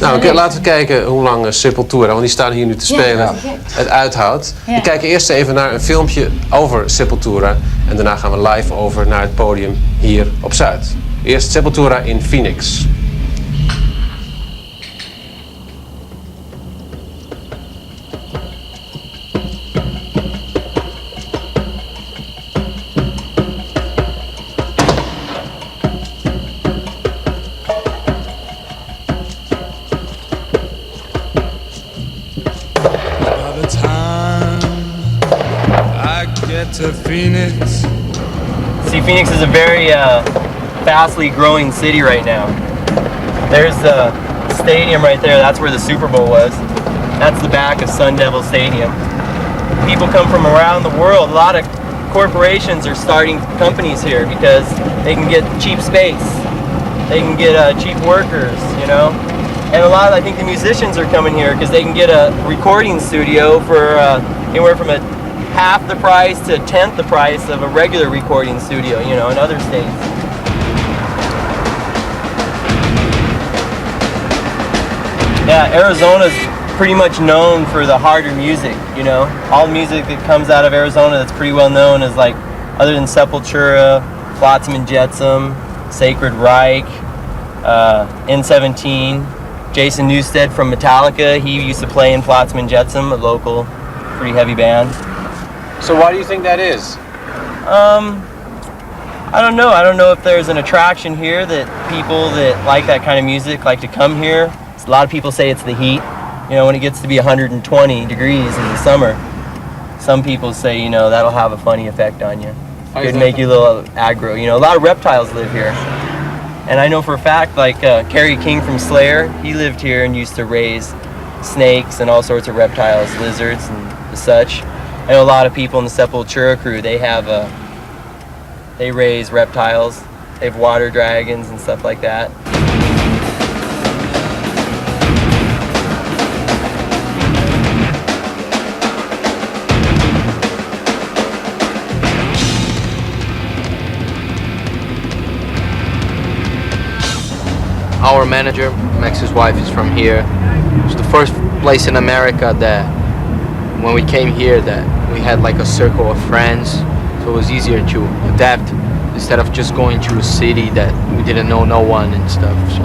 Nou, laten we kijken hoe lang Sepultura, want die staan hier nu te spelen, het uithoudt. We kijken eerst even naar een filmpje over Sepultura. En daarna gaan we live over naar het podium hier op Zuid. Eerst Sepultura in Phoenix. To Phoenix. See, Phoenix is a very fastly growing city right now. There's the stadium right there. That's where the Super Bowl was. That's the back of Sun Devil Stadium. People come from around the world. A lot of corporations are starting companies here because they can get cheap space. They can get cheap workers, you know. And a lot of, I think, the musicians are coming here because they can get a recording studio for anywhere from half the price to 1/10 the price of a regular recording studio, you know, in other states. Yeah, Arizona's pretty much known for the harder music, you know. All the music that comes out of Arizona that's pretty well known is like, other than Sepultura, Flotsam and Jetsam, Sacred Reich, N17, Jason Newsted from Metallica, he used to play in Flotsam and Jetsam, a local, pretty heavy band. So why do you think that is? I don't know. I don't know if there's an attraction here that people that like that kind of music like to come here. A lot of people say it's the heat. You know, when it gets to be 120 degrees in the summer, some people say, you know, that'll have a funny effect on you. It could make you a little aggro. You know, a lot of reptiles live here. And I know for a fact, like Kerry King from Slayer, he lived here and used to raise snakes and all sorts of reptiles, lizards and such. I know a lot of people in the Sepultura crew, they raise reptiles, they have water dragons and stuff like that. Our manager, Max's wife, is from here. It's the first place in America that when we came here that we had like a circle of friends, so it was easier to adapt instead of just going to a city that we didn't know no one and stuff. So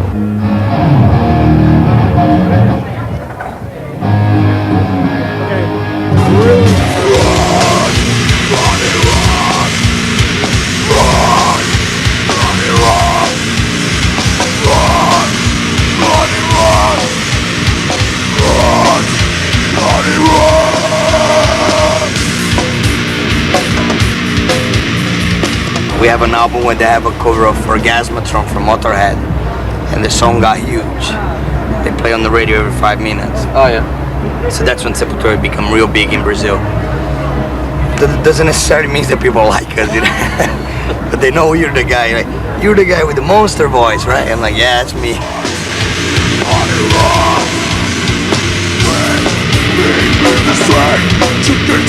we have an album where they have a cover of Orgasmatron from Motorhead, and the song got huge. They play on the radio every 5 minutes. Oh yeah. So that's when Sepultura become real big in Brazil. That doesn't necessarily mean that people like us, you know? But they know you're the guy. Like, you're the guy with the monster voice, right? I'm like, yeah, it's me.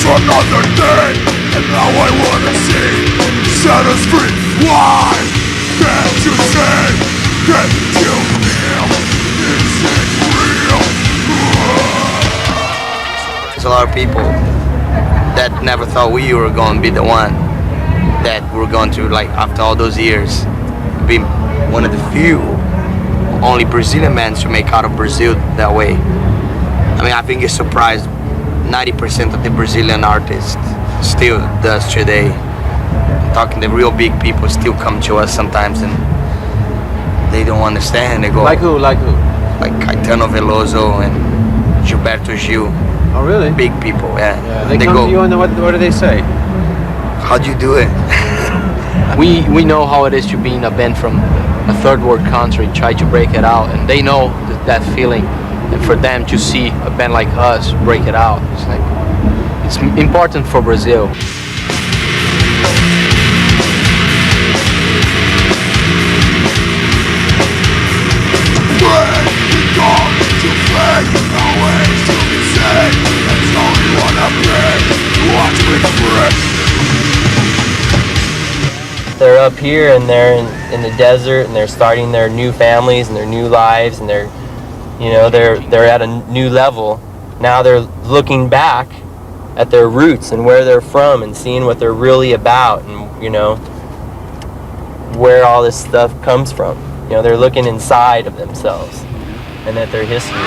Another day, and now I wanna see. Set us free. Why can't you say? Can't you feel? Is it real? There's a lot of people that never thought we were going to be the one that we're going to, like, after all those years, be one of the few only Brazilian bands to make out of Brazil that way. I mean, I think it surprised 90% of the Brazilian artists still does today. Talking the real big people still come to us sometimes and they don't understand. They go Like who? Like who? Like Caetano Veloso and Gilberto Gil. Oh really? Big people, yeah. They come to you and what do they say? How'd you do it? we know how it is to be in a band from a third world country, try to break it out, and they know that feeling. And for them to see a band like us break it out, it's like, it's important for Brazil. They're up here and they're in the desert and they're starting their new families and their new lives and they're You know, they're at a new level. Now they're looking back at their roots and where they're from and seeing what they're really about, and you know, where all this stuff comes from. You know, they're looking inside of themselves and at their history.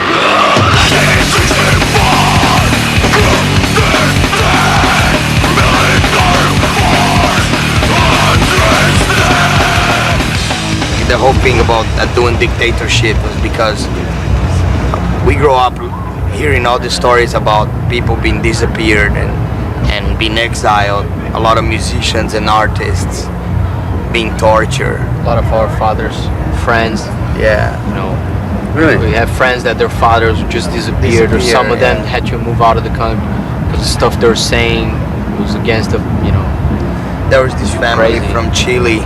The whole thing about doing dictatorship was because we grew up hearing all the stories about people being disappeared and being exiled. A lot of musicians and artists being tortured. A lot of our fathers, friends, Yeah. you know, Really? we have friends that their fathers just disappeared, or some of them had to move out of the country because the stuff they were saying was against the, you know. There was this family Crazy. from Chile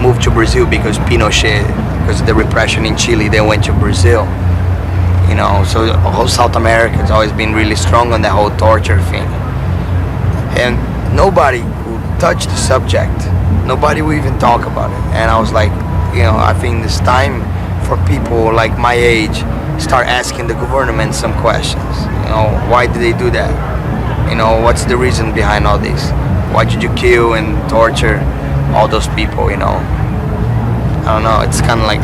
moved to Brazil because Pinochet, because of the repression in Chile, they went to Brazil. You know, so whole South America has always been really strong on that whole torture thing. And nobody would touch the subject. Nobody would even talk about it. And I was like, you know, I think it's time for people like my age start asking the government some questions. You know, why did they do that? You know, what's the reason behind all this? Why did you kill and torture all those people, you know? I don't know, it's kind of like,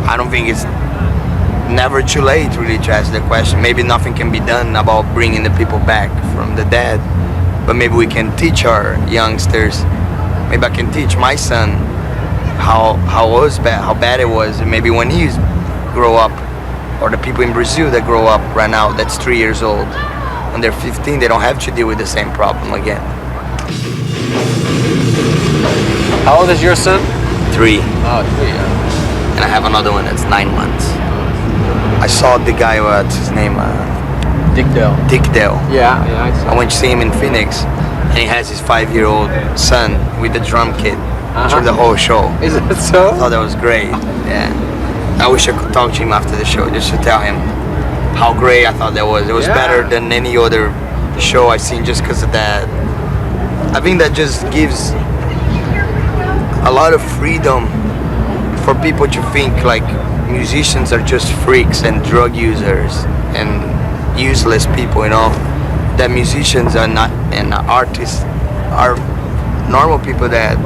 I don't think it's never too late really to ask the question. Maybe nothing can be done about bringing the people back from the dead, but maybe we can teach our youngsters. Maybe I can teach my son how bad it was, and maybe when he grow up, or the people in Brazil that grow up right now, that's 3 years old, when they're 15, they don't have to deal with the same problem again. How old is your son? 3. Oh, 3, yeah. And I have another one that's 9 months. I saw the guy, what's his name? Dick Dale. Dick Dale. Yeah, I saw. I went to see him in Phoenix, and he has his 5-year-old son with the drum kit through the whole show. Is it I so? thought that was great. Yeah. I wish I could talk to him after the show just to tell him how great I thought that was. It was Yeah. better than any other show I've seen just because of that. I think that just gives a lot of freedom for people to think like musicians are just freaks and drug users and useless people, you know. That musicians are not, and artists are normal people that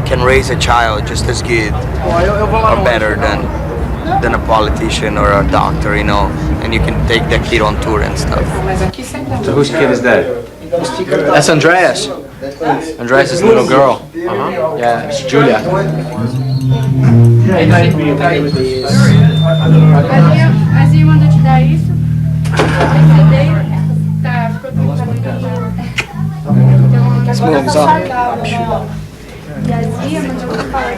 can raise a child just as good or better than a politician or a doctor, you know, and you can take that kid on tour and stuff. So whose kid is that? That's Andreas. Andreas is a little girl. Yeah, it's Julia. Azia mandou te dar isso? Tá, ficou tudo E a Azia mandou te falar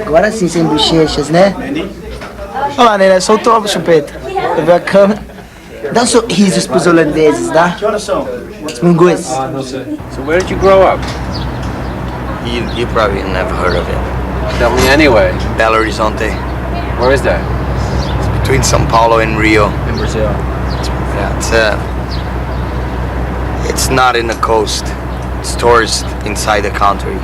Agora sim, sem bochechas, né? Olha lá, Nené, soltou a chupeta. Eu vi a câmera. Dá sorrisos pros holandeses, dá? Os mungus. So where did you grow up? You probably never heard of it. Tell me anyway. Belo Horizonte, Where is that? between São Paulo and Rio. In Brazil. Yeah, it's not in the coast. It's towards inside the country.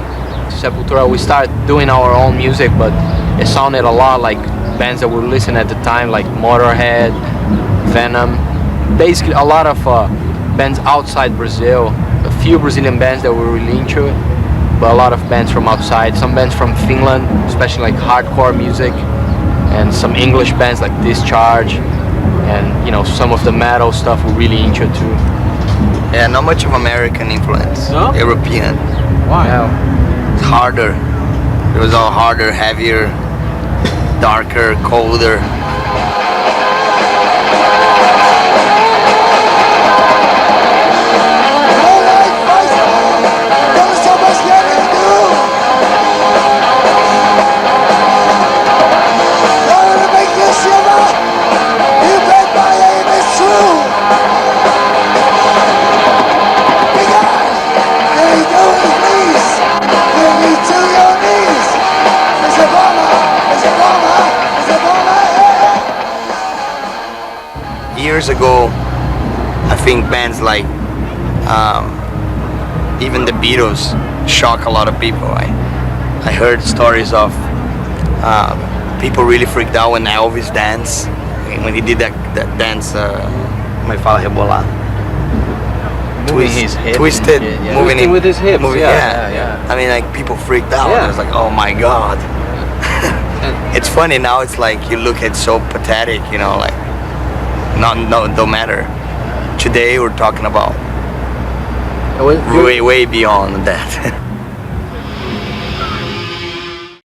Sepultura, we started doing our own music, but it sounded a lot like bands that we were listening at the time, like Motorhead, Venom. Basically, a lot of bands outside Brazil. A few Brazilian bands that were really into it, but a lot of bands from outside. Some bands from Finland, especially like hardcore music, and some English bands like Discharge, and you know, some of the metal stuff we're really into too. Yeah, not much of American influence. No? European. Why? It's harder. It was all harder, heavier, darker, colder. Years ago, I think bands like even the Beatles shock a lot of people. I heard stories of people really freaked out when Elvis danced. When he did that dance, como é que fala, rebolado? Moving his hips. Twisted, and shit, yeah. moving Twisting with his hips. yeah. I mean, like people freaked out. Yeah. It was like, oh my god. It's funny now. It's like you look at so pathetic, you know, like don't matter. Today we're talking about way beyond that.